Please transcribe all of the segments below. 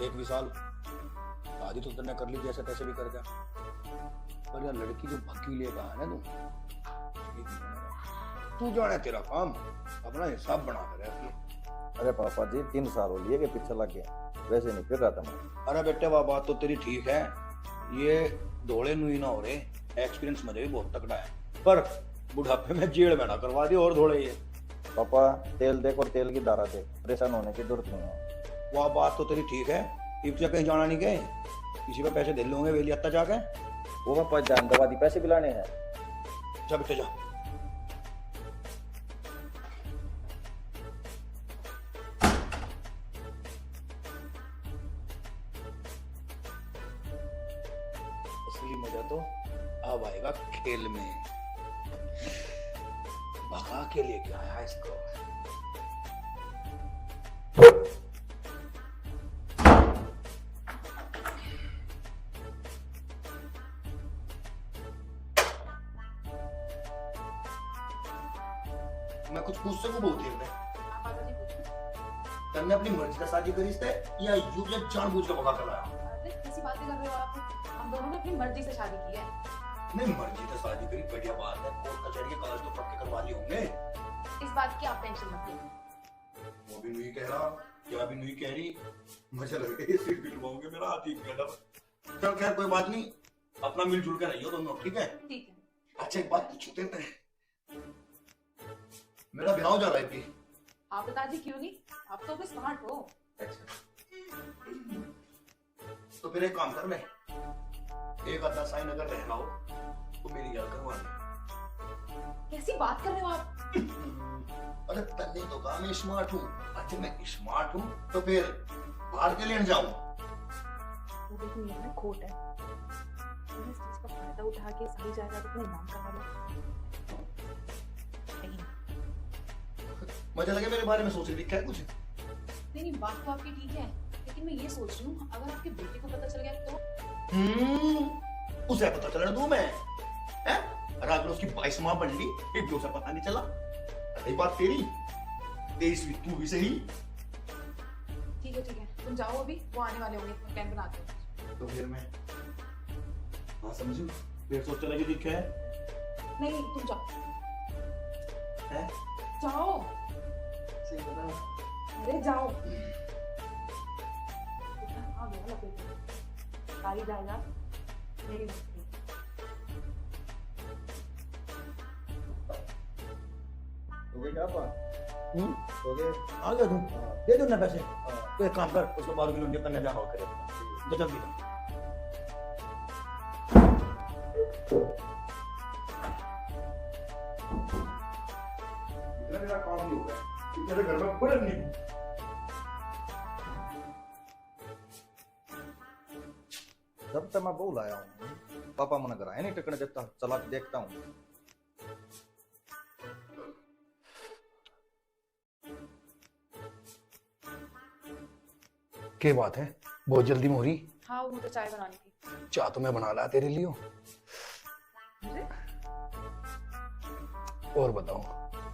एक भी साल शादी तो तुमने कर ली जैसे तैसे भी कर जा, पर यार लड़की जो भक्की लेगा है ना तू जाने तेरा काम, अपना हिसाब बना कर रख। अरे पापा जी 3 साल हो लिए कि पीछे लग गया, वैसे नहीं फिर रहा था मैं। अरे बेटे वह बात तो तेरी ठीक है, ये दौड़े नुई ना हो रहे, एक्सपीरियंस मुझे भी बहुत तगड़ा है, पर बुढ़ापे में जेड़ में ना करवा दी और दौड़े ये। पापा तेल देख और तेल की धारा देख, परेशान होने की जरूरत नहीं है। वह बात तो तेरी ठीक है, इब्जा कहीं जाना नहीं गए, किसी पे पैसे दे लोगे वेली अत्ता जाके। वो पापा जान दवा दी, पैसे भी लाने हैं। जा बेटे जा। असली मजा तो अब आएगा खेल में, भगा के लेके आया इसको। मैं कुछ पूछ सकूं बहुत देर में? तन्ने अपनी मर्जी से शादी करी इससे या यूं या जानबूझ के भगा कर लाया? अरे कैसी बातें कर रहे हो आप? हम दोनों ने अपनी मर्जी से शादी की है। नहीं मर्जी से शादी करी बढ़िया बात है, कोर्ट कचहरी के कागज तो पक्के करवा लिए होंगे। इस बात की आप टेंशन मत लीजिए। वो भी नहीं कह रहा, क्या भी नहीं कह रही, मुझे लग रहा है सीट बिलवाओगे मेरा हाथ ही गड़ब। चल खैर कोई बात नहीं, अपना मिलजुल कर रहियो दोनों, ठीक है? ठीक है। अच्छा एक बात पूछते हैं, मेरा ब्याह हो जा रहा है कि? आप बता दी क्यों नहीं? आप तो भी स्मार्ट हो। तो फिर एक काम कर ले, एक आधा साइन अगर रहना हो तो मेरी याद करवा ले। कैसी बात कर रहे हो आप? अरे तन्ने तो कहा मैं स्मार्ट हूँ, अच्छा मैं स्मार्ट हूँ तो फिर बाहर के लेने जाऊँ? वो देखो ये ना खोट है, तुम इस चीज का फायदा उठा के सारी जायदाद अपने नाम करवा लो। नहीं मुझे लगे मेरे बारे में सोच रही क्या है कुछ? नहीं, बात तो आपकी ठीक है, लेकिन मैं ये सोच रही हूँ अगर आपके बेटे को पता चल गया तो? उसे पता चलने दूं मैं? हैं? अरे अगर उसकी 22 माह बन ली फिर भी उसे पता नहीं चला, रही बात तेरी 23वीं तू भी सही। ठीक है तुम जाओ, अभी वो आने वाले होंगे, प्लान बनाते हो। तो फिर मैं हाँ समझू, फिर सोच चला कि दिख है? नहीं तुम जाओ। हैं? जाओ। सही बता। अरे जाओ। हाँ गया लपेट में। सारी जायदाद मेरी होती है। हो गई क्या पापा? हो गए? आ गया तू? दे दो ना पैसे। तो एक काम कर, उसको 12 किलो करने जाना हो करे तो जल्दी कर। मेरा काम नहीं हो गया, तेरे घर में बड़े नहीं। जब तक मैं बोल आया हूँ पापा मना कराया नहीं टिकने देता, चला के देखता हूँ। क्या बात है, बहुत जल्दी में हो रही? हाँ वो मुझे चाय बनानी थी। चाह तो मैं बना ला तेरे लिए। अरे और बताओ,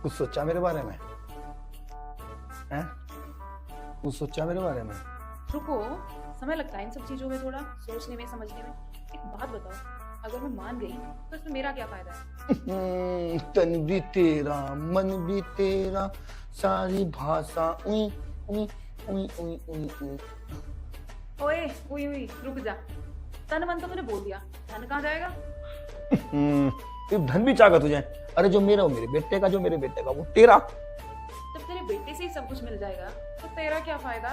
कुछ सोचा मेरे बारे में? हैं? कुछ सोचा मेरे बारे में? रुको, समय लगता है इन सब चीजों में, थोड़ा सोचने में समझने में। एक बात बताओ, अगर मैं मान गई तो इसमें मेरा क्या फायदा है? तन भी तेरा मन भी तेरा, सारी भाषा उई उई उई उई उई उई। ओए उई उई रुक जा, तन मन तो मैंने बोल दिया, धन कहाँ जाएगा? तो धन भी चाहता तुझे? अरे जो मेरा वो मेरे बेटे का, जो मेरे बेटे का वो तेरा। जब तेरे बेटे से ही सब कुछ मिल जाएगा तो तेरा क्या फायदा?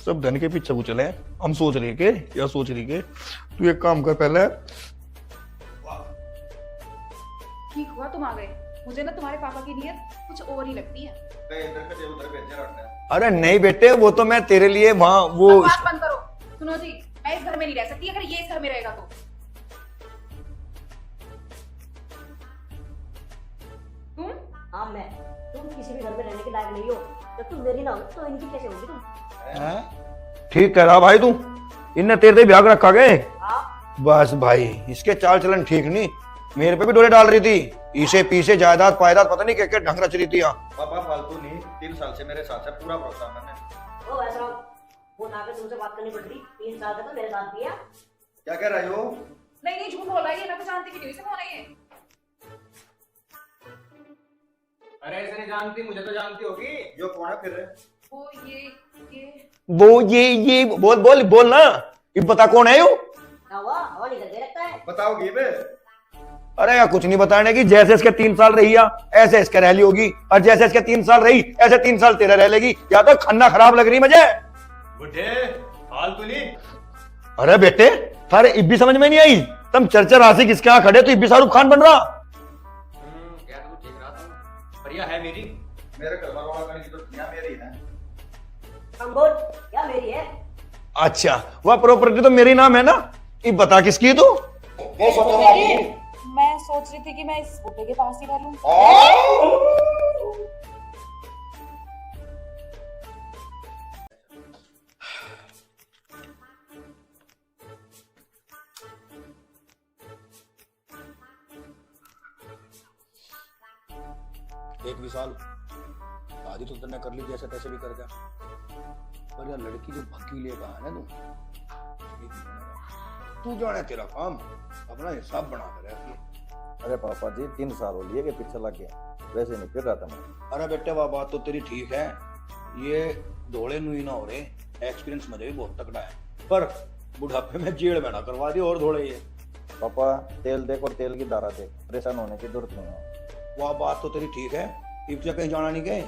सब धन के पीछे को चले, हम सोच रहे के या सोच रही के तू एक काम कर पहले। ठीक हुआ तुम आ गए, मुझे ना तुम्हारे पापा की नीयत कुछ और ही लगती है। अरे नहीं बेटे, वो तो मैं तेरे लिए वहाँ वो बात बंद करो। सुनो जी, मैं इस घर में नहीं रह सकती अगर ये इस घर में रहेगा तो। तुम? हाँ मैं, तुम किसी भी घर में रहने के लायक नहीं हो, जब तुम मेरी ना हो तो इनकी कैसे होगी तुम? ठीक कह रहा भाई तू, इनने तेरे से ब्याह रखा गए। हाँ बस भाई, इसके चाल चलन ठीक नहीं, मेरे पे भी डोले डाल रही थी। इसे पीछे जायदाद पायदाद पता नहीं क्या ढंग रच रही थी यहाँ। पापा फालतू नहीं, 3 साल से मेरे साथ है, पूरा भरोसा है मैंने। ओ ऐसा वो ना के तुमसे बात करनी पड़ रही, 3 साल का तो मेरे साथ भी है। क्या कह रही हो? नहीं नहीं झूठ बोल रहा है ये, मैं तो जानती भी नहीं इसे, कौन है ये? अरे ऐसे नहीं जानती, मुझे तो जानती होगी। यो कौन है फिर? वो ये वो ये बोल ना, ये बता कौन है यू? क्या हुआ, हवा निकल के लगता है? बताओगी बे? अरे यार कुछ नहीं बताने की, जैसे इसके 3 साल रही या ऐसे इसके रह ली होगी, और जैसे इसके 3 साल रही ऐसे 3 साल तेरा रह लेगी। या तो खन्ना खराब लग रही मुझे। बुढ़े फालतू नहीं। अरे बेटे थारे इब्बी समझ में नहीं आई, तुम चर्चा राशि किसके यहाँ खड़े तो इब्बी शाहरुख खान बन रहा। क्या तू देख रहा था? बढ़िया है मेरी। मेरे घर वाला करने की तो दुनिया मेरी है। हम बोल क्या मेरी है? अच्छा वह प्रॉपर्टी तो मेरी नाम है ना, ये बता किसकी है तू? मैं सोच रही थी कि मैं इस बुड्ढे के पास ही रह लूं। एक भी साल शादी तो तुमने कर ली जैसे तैसे भी कर गया, पर यार लड़की जो भगी लेगा है ना तू जाने तेरा काम, अपना हिसाब बना कर रख। अरे पापा जी 3 साल हो लिए कि पीछे लग गया, वैसे नहीं फिर रहा था मैं। अरे बेटे वाह बात तो तेरी ठीक है, ये दौड़े नुई ना हो रहे, एक्सपीरियंस मुझे भी बहुत तगड़ा है, पर बुढ़ापे में जेड़ में ना करवा दी और दौड़े ये। पापा तेल देख और तेल की धारा देख, परेशान होने की जरूरत नहीं है। वह बात तो तेरी ठीक है, इब्जा कहीं जाना नहीं गए,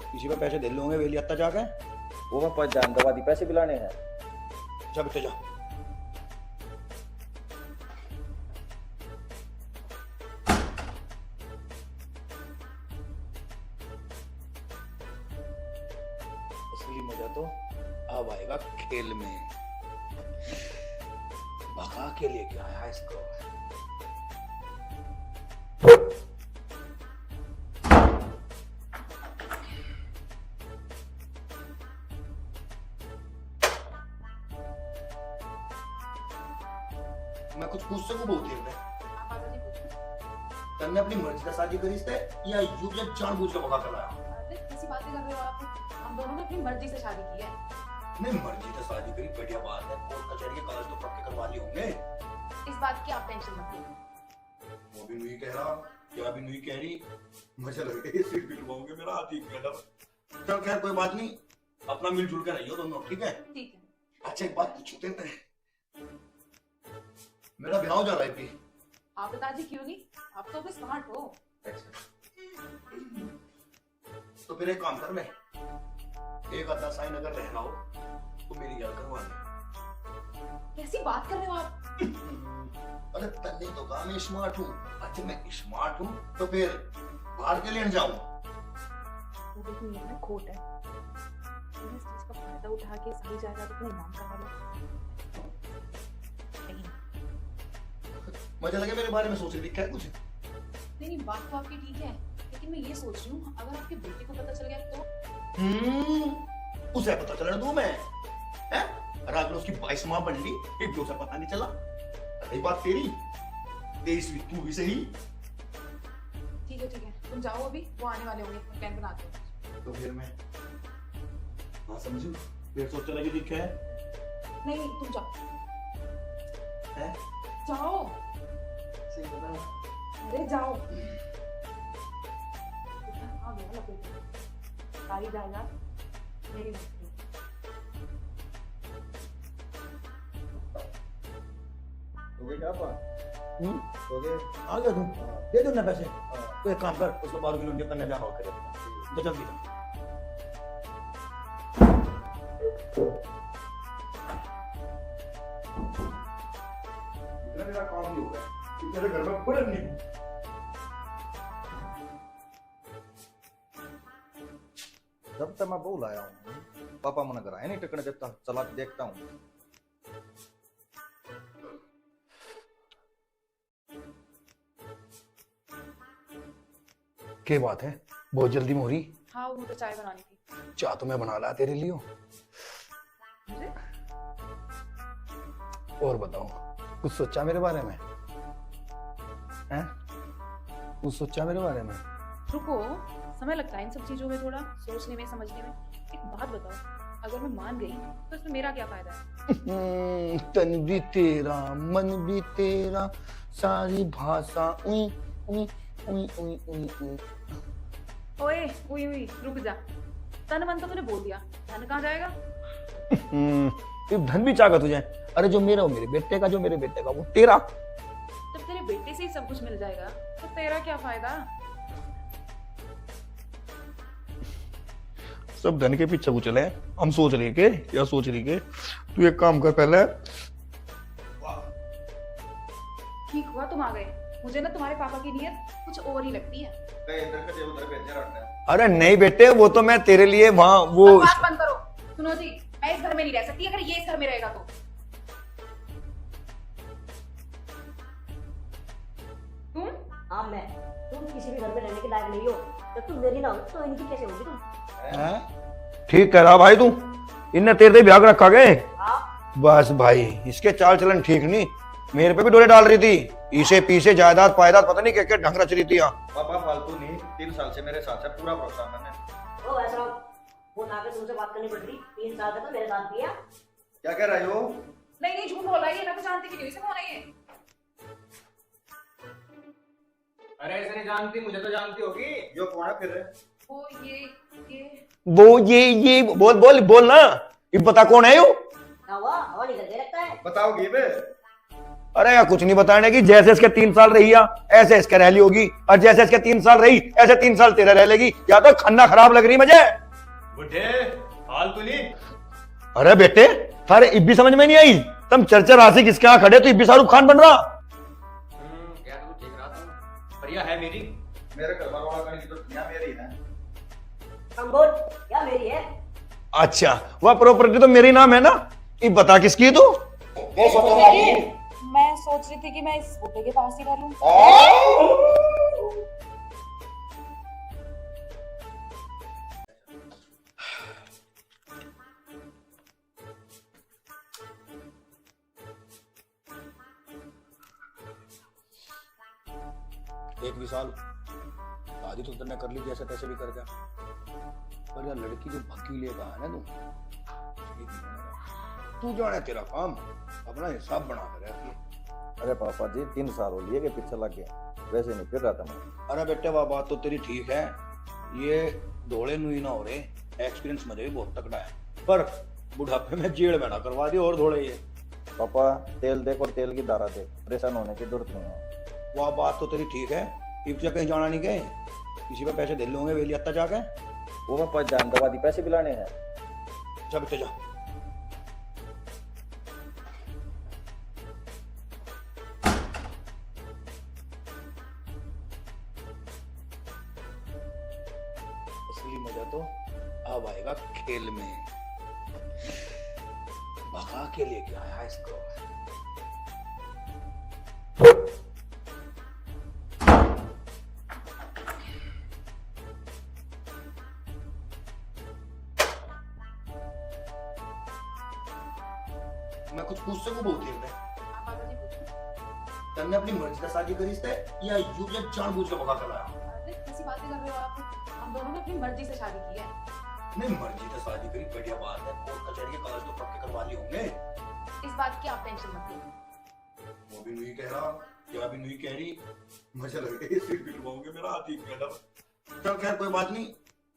किसी पे पैसे दे लूंगे वेली अत्ता जाके। वो पापा जान दवा दी, पैसे भी लाने हैं। जा बेटे जा। असली मजा तो अब आएगा खेल में, भगा के लेके आया इसको। मैं कुछ पूछ सकूं बहुत देर में? आप आगे पूछो। तन्ने अपनी मर्जी का शादी करी इससे या यूं या जानबूझ के भगा कर लाया? अरे कैसी बातें कर रहे हो आप? हम दोनों ने अपनी मर्जी से शादी की है। नहीं मर्जी से शादी करी बढ़िया बात है, कोर्ट कचहरी के कागज तो पक्के करवा लिए होंगे। इस बात की आप टेंशन मत लो। वो भी नहीं कह रहा, क्या भी नहीं कह रही, मुझे लग रहा है सिर पिटवाओगे मेरा, हाथ ही कह। चल खैर कोई बात नहीं, अपना मिलजुल कर रहियो दोनों, ठीक है? ठीक है। अच्छा एक बात पूछते हैं, मेरा ब्याह हो जा रहा है भी। आप पिताजी क्यों नहीं, आप तो अभी स्मार्ट हो। तो फिर एक काम कर ले, एक आधा साइन अगर रहना हो तो मेरी याद करवा ले। कैसी बात कर रहे हो आप? अरे तन्ने तो कहा मैं स्मार्ट हूँ, अच्छा मैं स्मार्ट हूँ तो फिर बाहर के लेने जाऊँ? वो देखो ये ना खोट है, तुम इस चीज का फायदा उठा के सही जाएगा तो अपने नाम करवा लो। नहीं मुझे लगे मेरे बारे में सोच रही थी क्या कुछ? नहीं बात तो आपकी ठीक है, लेकिन मैं ये सोच रही हूँ अगर आपके बेटे को पता चल गया तो? उसे पता चलने दूं मैं, हैं? अरे अगर उसकी 22 माँ बन ली एक दो से पता नहीं चला, रही बात तेरी 23वीं तू भी सही। ठीक है तुम जाओ, अभी वो आने वाले होंगे, प्लान बनाते हो। तो फिर मैं हाँ समझू, फिर सोच लगी दिखा है? नहीं तुम जाओ। हैं? जाओ, सही बता। अरे जाओ। हाँ गया लपेट में। सारी जायदाद मेरी मस्ती। हो गए क्या पा? हो गए? आ गया तुम, दे दो ना पैसे। तो एक काम कर, उसको 12 किलो इंडिया करने जाना करे तो जल्दी कर। मेरा काम नहीं होगा, मेरे घर में बड़े नहीं। जब तक मैं बहू लाया हूँ पापा मना कराया नहीं टिकने देता, चला के देखता हूँ। क्या बात है, बहुत जल्दी में हो रही? हाँ वो तो चाय बनानी थी। चाह तो मैं बना ला तेरे लिए। अरे और बताओ, कुछ सोचा मेरे बारे में? हैं? कुछ सोचा मेरे बारे में? रुको, समय लगता है इन सब चीजों में थोड़ा सोचने में समझने में। एक बात बताओ, अगर मैं मान गई तो इसमें मेरा क्या फायदा है? तन भी तेरा, मन भी तेरा, सारी भाषा उई उई उई उई उई उई। ओए उई उई, रुक जा। तन मन तो तूने बोल दिया, धन कहाँ जाएगा? सिर्फ धन भी चाहता तुझे? अरे जो मेरा वो मेरे बेटे का, जो मेरे बेटे का वो तेरा। जब तेरे बेटे से ही सब कुछ मिल जाएगा तो तेरा क्या फायदा? सब धन के पीछे को चले हैं। हम सोच रहे के या सोच रही के तू एक काम कर पहले। ठीक हुआ तुम आ गए। मुझे ना तुम्हारे पापा की नीयत कुछ और ही लगती है। अरे नहीं बेटे, वो तो मैं तेरे लिए वहां वो बकवास बंद करो। सुनो जी, मैं इस घर में नहीं रह सकती अगर ये इस घर में रहेगा तो। तुम हाँ मैं, तुम किसी भी घर में रहने के लायक नहीं हो। जब तुम मेरी ना हो तो इनकी कैसे होगी तुम? ठीक कह रहा भाई तू। इनने तेरे से ब्याह रखा गए। हाँ बस भाई, इसके चाल चलन ठीक नहीं। मेरे पे भी डोले डाल रही थी, इसे पीछे जायदाद पायदाद पता नहीं क्या ढंग रच रही थी। पापा फालतू नहीं, 3 साल से मेरे साथ है, पूरा भरोसा मैंने। वो ऐसा फोन आके तुमसे बात करनी पड़ रही। 3 साल तक तो मेरे साथ भी है। क्या कह रही हो? नहीं नहीं, झूठ बोल रहा है ये। मैं तो जानती भी नहीं, इसे कौन है ये? अरे ऐसे नहीं जानती, मुझे तो जानती होगी। यो कौन है फिर? वो ये बोल बोल बोल ना, ये बता कौन है यू? क्या हुआ? हवा निकल के लगता है। बताओगी बे? अरे यार कुछ नहीं बताने की। जैसे इसके 3 साल रही या ऐसे इसके रह ली होगी, और जैसे इसके 3 साल रही ऐसे 3 साल तेरा रह लेगी। या तो खन्ना खराब लग रही मुझे। बुढ़े फालतू नहीं। अरे बेटे, थारे इब्बी समझ में नहीं आई? तुम चर्चा राशि किसके यहाँ खड़े तो इब्बी शाहरुख खान बन रहा। क्या तू देख रहा था? परिया है मेरी। मेरे घर वाला करने की तो दुनिया मेरी है। हम बोल, क्या मेरी है? अच्छा, वह प्रॉपर्टी तो मेरी नाम है ना? ये बता किसकी है तू? मैं सोच रही थी कि मैं इस बूटे के पास ही रह लूं। एक भी साल शादी तो तुमने कर ली, जैसे तैसे भी कर जा। पर यार लड़की जो भक्की लेकर है ना तू जाने तेरा काम, अपना हिसाब बना कर रखिए। अरे पापा जी 3 साल हो लिए कि पीछे लग गया, वैसे नहीं फिर रहा था मैं। अरे बेटे वाह, बात तो तेरी ठीक है, ये दौड़े नुई ना हो रहे, एक्सपीरियंस मुझे भी बहुत तगड़ा है, पर बुढ़ापे में जेल में ना करवा दिए और दौड़े ये। पापा तेल देख और तेल की धारा देख, परेशान होने की जरूरत नहीं है। वह बात तो तेरी ठीक है, इब्जा कहीं जाना नहीं गए, किसी पे पैसे दे लोगे वेली अत्ता जाके। वो पापा जान दवा दी, पैसे भी लाने हैं। जा बेटे जा। असली मजा तो अब आएगा खेल में। भगा के लेके आया इसको। मैं कुछ पूछ सकूं बहुत देर में? आप पापा जी पूछो। तन्ने अपनी मर्जी से शादी करी इससे या यूं या जानबूझ के भगा कर लाया? अरे कैसी बातें कर रहे हो आप? हम दोनों ने अपनी मर्जी से शादी की है। नहीं मर्जी से शादी करी, बढ़िया बात है। कोर्ट कचहरी के कागज तो पक्के करवा लिए होंगे। इस बात की आप टेंशन मत लीजिए। वो भी नहीं कह रहा, क्या भी नहीं कह रही, मुझे लग रहा है सिर पिटवाओगे मेरा हाथ ही कदम। चल खैर कोई बात नहीं,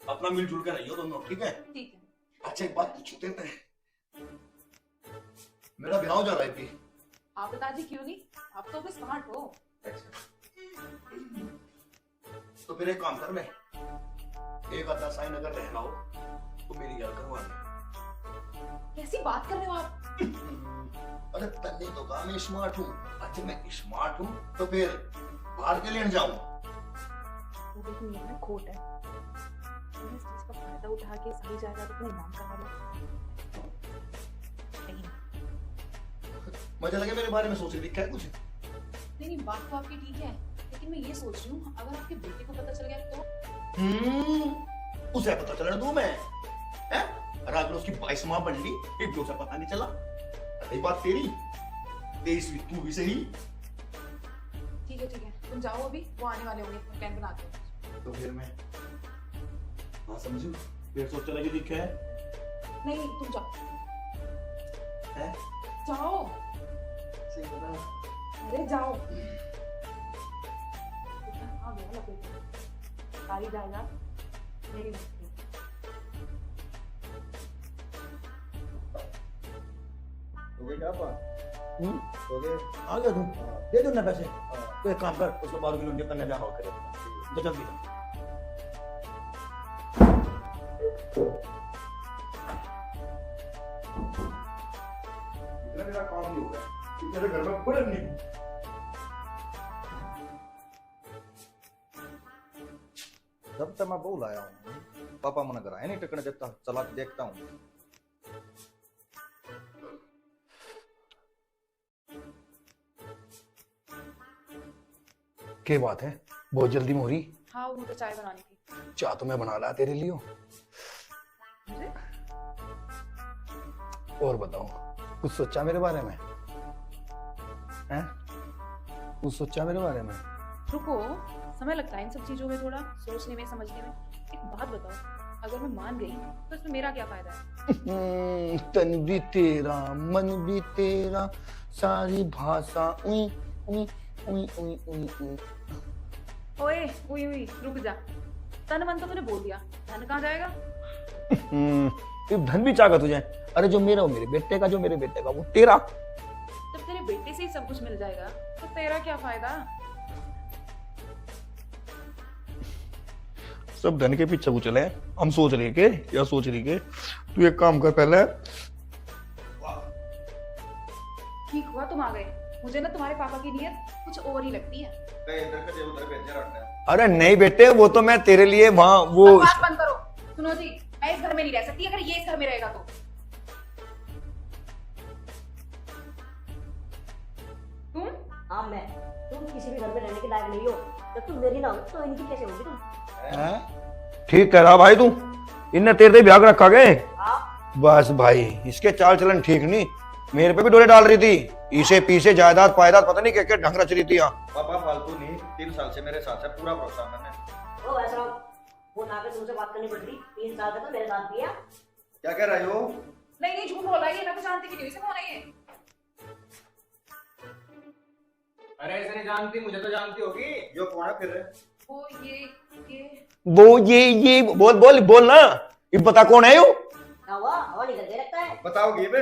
अपना मिलजुल कर रहियो दोनों, ठीक है? ठीक है। अच्छा एक बात पूछते हैं, मेरा ब्याह हो जा रहा है अभी। आप पिताजी क्यों नहीं? आप तो अभी स्मार्ट हो। तो फिर एक काम कर, मैं एक आधा साइन अगर रहना हो तो मेरी यार करवा दे। कैसी बात कर रहे हो आप? अरे तन्ने तो कहा मैं स्मार्ट हूँ। अच्छा मैं स्मार्ट हूँ तो फिर बाहर के लिए जाऊँ? वो देखो ये ना खोट है। तुम इस चीज का फायदा उठा के सही जायदाद अपने नाम करवा लो। नहीं मुझे लगे मेरे बारे में सोच रही है कुछ। नहीं नहीं, बात तो आपकी ठीक है, लेकिन मैं ये सोच रही हूँ अगर आपके बेटे को पता चल गया तो? उसे पता चलने दूं मैं? हैं? रात में उसकी 22 माह बन ली, एक दो से पता नहीं चला। रही बात तेरी, 23वीं तू भी सही। ठीक है, तो तुम जाओ अभी, वो आने वाले होंगे, मैं प्लान बनाती हूँ। तो फिर मैं हाँ समझू, फिर सोच चला कि दिखे है नहीं तुम जाओ, हैं? जाओ, सही बता। अरे जाओ। हाँ गया लपेट में। सारी जायदाद मेरी मस्ती। हो गए क्या आपा? हो गए? आ गया तुम, दे दो ना पैसे। तो एक काम कर, उसको 12 किलो इंडिया करने जाओ करे तो जल्दी जा। इतना मेरा काम नहीं होगा कि तेरे घर में बड़े नहीं। जब तक मैं बोल आया हूँ पापा मना कराया नहीं टिकने देता, चला के देखता हूँ। क्या बात है, बहुत जल्दी मोरी। हाँ वो मुझे चाय बनानी थी। चाह तो मैं बना ला तेरे लिए। मुझे और बताओ, कुछ सोचा मेरे बारे में? हैं? कुछ सोचा मेरे बारे में? रुको, समय लगता है इन सब चीजों में थोड़ा सोचने में, समझने में। एक बात बताओ, अगर मैं मान गई तो इसमें मेरा क्या फायदा है? तन भी तेरा, मन भी तेरा, सारी भाषा उई उई उई उई उई उई। ओए उई उई रुक जा, तन मन तो तूने बोल दिया, धन कहाँ जाएगा? ये धन भी चाहता तुझे? अरे जो मेरा वो मेरे बेटे का, जो मेरे बेटे का वो तेरा। जब तेरे बेटे से ही सब कुछ मिल जाएगा तो तेरा क्या फायदा? सब धन के पीछे वो चले हैं। हम सोच रहे के या सोच रही के, तू एक काम कर पहले। ठीक हुआ तुम आ गए, मुझे ना तुम्हारे पापा की नीयत कुछ और ही लगती है। इधर का जो उधर भेजे रखना है। अरे नहीं बेटे, वो तो मैं तेरे लिए वहां वो अब बात बंद करो। सुनो जी, मैं इस घर में नहीं रह सकती अगर ये इस घर में रहेगा तो। तुम हाँ मैं, तुम किसी भी घर में रहने के लायक नहीं हो। जब तुम मेरी ना हो तो इनकी कैसे होगी तुम? ठीक कह रहा भाई तू। इनने तेरे से ब्याह रखा गए। हाँ बस भाई, इसके चाल चलन ठीक नहीं। मेरे पे भी डोरे डाल रही थी, इसे पीछे जायदाद पायदाद पता नहीं क्या ढंग रच रही थी। पापा फालतू नहीं, 3 साल से मेरे साथ है, पूरा भरोसा मैंने। ओ वैसा वो ना के तुमसे बात करनी पड़ रही। 3 साल का तो मेरे साथ किया। क्या कह रही हो? नहीं नहीं झूठ बोला ये, मैं तो जानती भी नहीं इसे कौन है ये। अरे ऐसे नहीं जानती, मुझे तो जानती होगी। यो कौन है फिर? वो ये वो ये बोल बोल बोल ना, ये बता कौन है यो? क्या हुआ? हवा निकल के रखता है। बताओगी बे?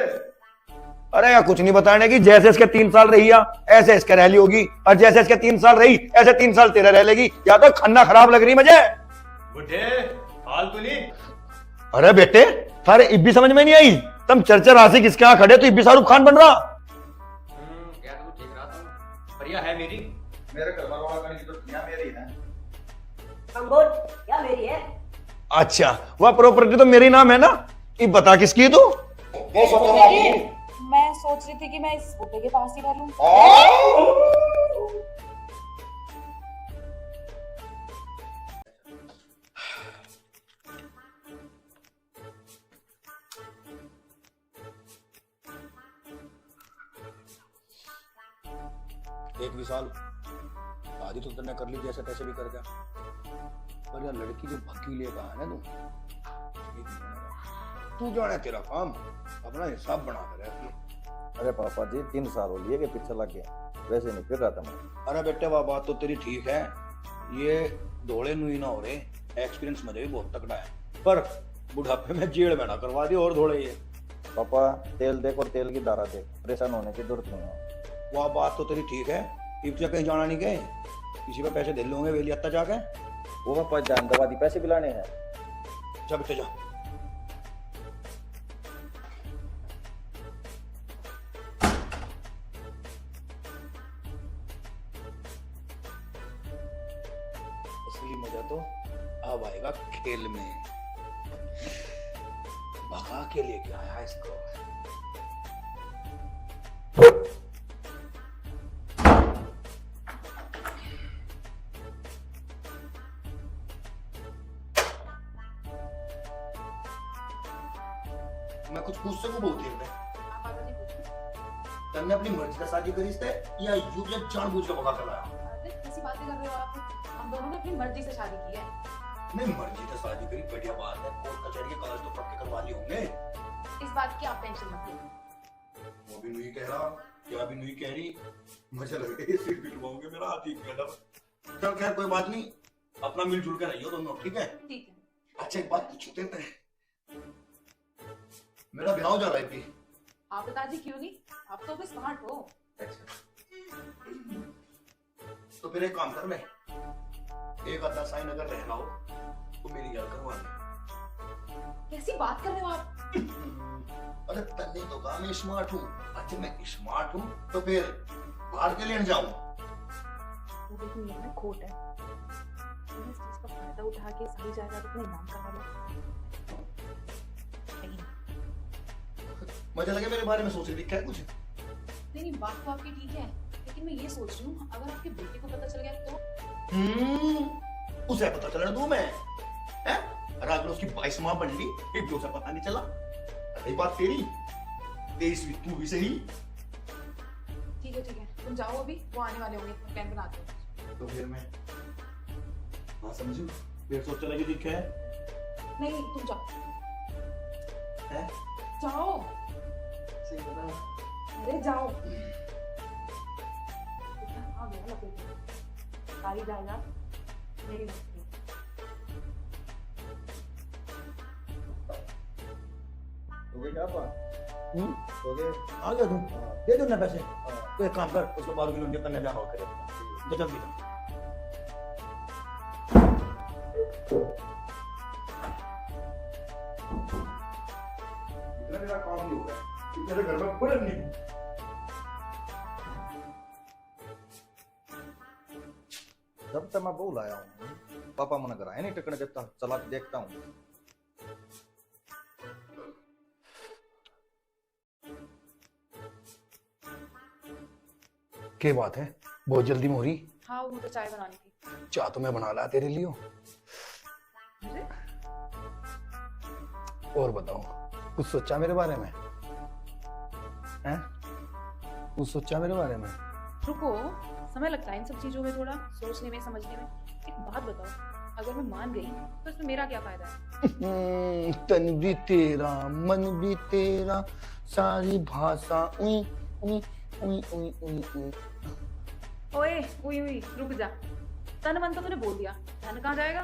अरे यार कुछ नहीं बताने की, जैसे इसके 3 साल रही ऐसे इसके रह ली होगी, और जैसे इसके 3 साल रही ऐसे 3 साल तेरा रह लेगी। या तो खन्ना खराब लग रही मुझे। बुढ़े फालतू नहीं। अरे बेटे, थारे इब्बी समझ में नहीं आई? तुम चर्चा राशि किसके यहाँ खड़े तो इब्बी शाहरुख खान बन रहा। क्या तू ठीक रहा था? प्रिया है मेरी। मेरे घर वाला करने की तो दुनिया मेरी है। हम बोल, क्या मेरी है? अच्छा, वह प्रॉपर्टी तो मेरी नाम है ना, ये बता किसकी तू? मैं सोच रही थी कि मैं इस बुड्ढे के पास ही रह लूं। एक भी साल शादी तो तुमने कर ली जैसे तैसे भी कर गया, पर यार लड़की जो भक्की लेकर है ना तू जाने तेरा काम, अपना हिसाब बना कर रहे। अरे पापा जी 3 साल हो लिए कि पीछे लग गया, वैसे नहीं फिर रहा था मैं। अरे बेटे वाह, बात तो तेरी ठीक है, ये दौड़े नुई ना हो रहे, एक्सपीरियंस मुझे भी बहुत तगड़ा है, पर बुढ़ापे में जेड़ में ना करवा दी और दौड़े ये। पापा तेल देख और तेल की धारा देख, परेशान होने की जरूरत नहीं है। वह बात तो तेरी ठीक है, इब्जा कहीं जाना नहीं गए, किसी पे पैसे दे लोगे वेली अत्ता जाके। वो पापा जान दवा दी, पैसे भी लाने हैं। जा बेटे जा। असली मजा तो अब आएगा खेल में, भगा के लेके आया इसको। मैं कुछ पूछ सकूं बहुत देर में? आप आगे नहीं पूछो। तन्ने अपनी मर्जी का शादी करी इससे या यूं या जानबूझ के भगा कर लाया? अरे किसी बातें कर रहे हो आप? हम दोनों ने अपनी मर्जी से शादी की है। नहीं मर्जी से शादी करी, बढ़िया बात है। कोर्ट कचहरी के कागज तो पक्के करवा लिए होंगे। इस बात की आप टेंशन मत लो। वो भी नहीं कह रहा, क्या भी नहीं कह रही। मुझे लग रहा है सीट बिठवाओगे मेरा हाथ ही गया। चल खैर कोई बात नहीं, अपना मिलजुल कर रहियो दोनों, ठीक है? ठीक है। अच्छा एक बात पूछते हैं, मेरा ब्याह हो जा रहा है कि? आप पिताजी क्यों नहीं? आप तो भी स्मार्ट हो। तो फिर एक काम कर ले, एक आधा साइन अगर रहना हो तो मेरी याद करवा ले। कैसी बात कर रहे हो आप? अरे तन्ने तो कहा मैं स्मार्ट हूँ। अच्छा मैं स्मार्ट हूँ तो फिर बाहर के लेने जाऊँ? वो देखो ये ना खोट है। तुम इस चीज का फायदा उठा के सारी जायदाद अपने नाम करवा लो। नहीं मुझे लगे मेरे बारे में सोच रही क्या है कुछ? नहीं, बात तो आपकी ठीक है, लेकिन मैं ये सोच रही हूँ अगर आपके बेटे को पता चल गया तो? उसे पता चलने दूं मैं? हैं? अरे अगर उसकी 22 माह बन ली फिर भी उसे पता नहीं चला। रही बात तेरी, 23वीं तू भी सही। ठीक है, तुम जाओ, अभी वो आने वाले होंगे, प्लान बनाते हो। तो फिर मैं हाँ समझू, फिर सोच चला कि दिख है। नहीं तुम जाओ। हैं? जाओ, सही बता। अरे जाओ। आ गया लपेट में। सारी जायदाद मेरी होती है। हो गई क्या बात? हो गए? आ गया तू, दे दो ना पैसे। तो एक काम कर, उसको 12 किलो करने जाना हो करे तो जल्दी कर। इतना मेरा काम नहीं हो रहा है, तेरे घर में पलट नहीं। जब तक मैं बोल आया हूँ पापा मन कराया नहीं टिकने देता, चला के देखता हूँ। क्या बात है, बहुत जल्दी में हो रही? हाँ, वो तो चाय बनानी थी। चाह तो मैं बना ला तेरे लिए। अरे और बताओ, कुछ सोचा मेरे बारे में? हैं? कुछ सोचा मेरे बारे में? रुको, समय लगता है इन सब चीजों में, थोड़ा सोचने में, समझने में। एक बात बताओ, अगर मैं मान गई तो इसमें मेरा क्या फायदा है? तन भी तेरा, मन भी तेरा, सारी भाषा उई उई उई उई उई उई। ओए उई उई, रुक जा। तन मन तो तूने बोल दिया, धन कहाँ जाएगा?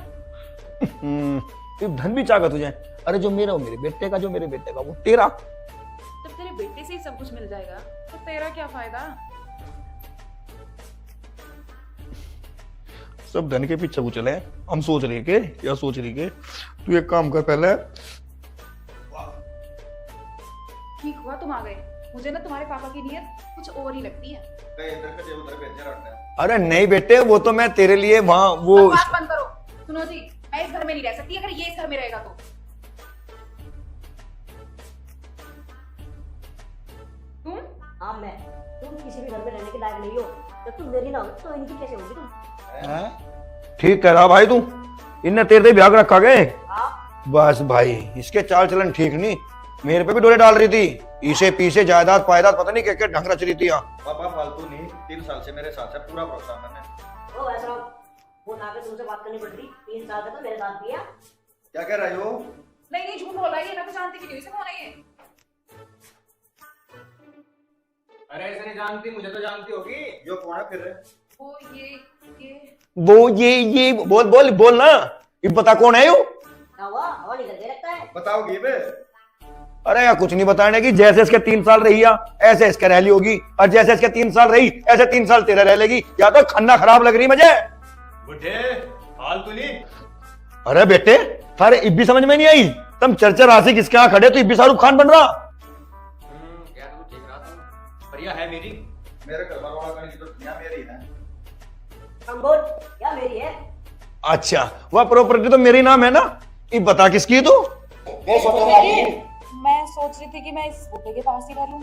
ये धन भी चाहता तुझे? अरे जो मेरा वो मेरे बेटे का, जो मेरे बेटे का वो तेरा। जब तेरे बेटे से ही सब कुछ मिल जाएगा तो तेरा क्या फायदा? सब धन के पीछे को चले। हम सोच रहे के, या सोच रही के तू एक काम कर पहले। ठीक हुआ तुम आ गए। मुझे ना तुम्हारे पापा की नीयत कुछ और ही लगती है। इधर का उधर भेजे रहता है। अरे नहीं बेटे, वो तो मैं तेरे लिए वहां वो बात बंद करो। सुनो जी, मैं इस घर में नहीं रह सकती अगर ये इस घर में रहेगा तो। तुम? हाँ मैं। तुम किसी भी घर में रहने के लायक नहीं हो। जब तुम मेरी ना हो तो इनकी कैसे होगी तुम? ठीक कह रहा भाई तू। इनने तेरे से ब्याह रखा गए। हाँ। बस भाई, इसके चाल चलन ठीक नहीं। मेरे पे भी डोले डाल रही थी, इसे पीछे जायदाद पायदाद पता नहीं क्या ढंग रच रही थी यहाँ। पापा फालतू नहीं, 3 साल से मेरे साथ है, पूरा भरोसा मैंने। ओ ऐसा वो ना के तुमसे बात करनी पड़ रही। 3 साल का तो मेरे साथ भी है। क्या कह रही हो? नहीं झूठ बोल रहा है ये, मैं तो जानती भी नहीं इसे। कौन है ये? अरे ऐसे नहीं जानती, मुझे तो जानती होगी। यो कौन है फिर? वो ये वो ये बोल बोल बोल ना, ये बता कौन है यू? हवा निकल के लगता है। बताओगी बे? अरे यार कुछ नहीं बताने की। जैसे इसके 3 साल रही है ऐसे इसके रह ली होगी, और जैसे इसके 3 साल रही ऐसे 3 साल तेरा रह लेगी। या तो खन्ना खराब लग रही मुझे। बुढ़े हाल तो नहीं। अरे बेटे, थारे इब्बी समझ में नहीं आई? तुम चर्चा राशि किसके यहाँ खड़े तो इब्बी शाहरुख खान बन रहा। क्या तू देख रहा था? प्रिया है मेरी। मेरे घर वाला करने की तो दुनिया मेरी है। हम बोल क्या मेरी है? अच्छा, वह प्रॉपर्टी तो मेरी नाम है ना। ये बता किसकी है तू? मैं सोच रही थी कि मैं इस बुड्ढे के पास ही रह लूं।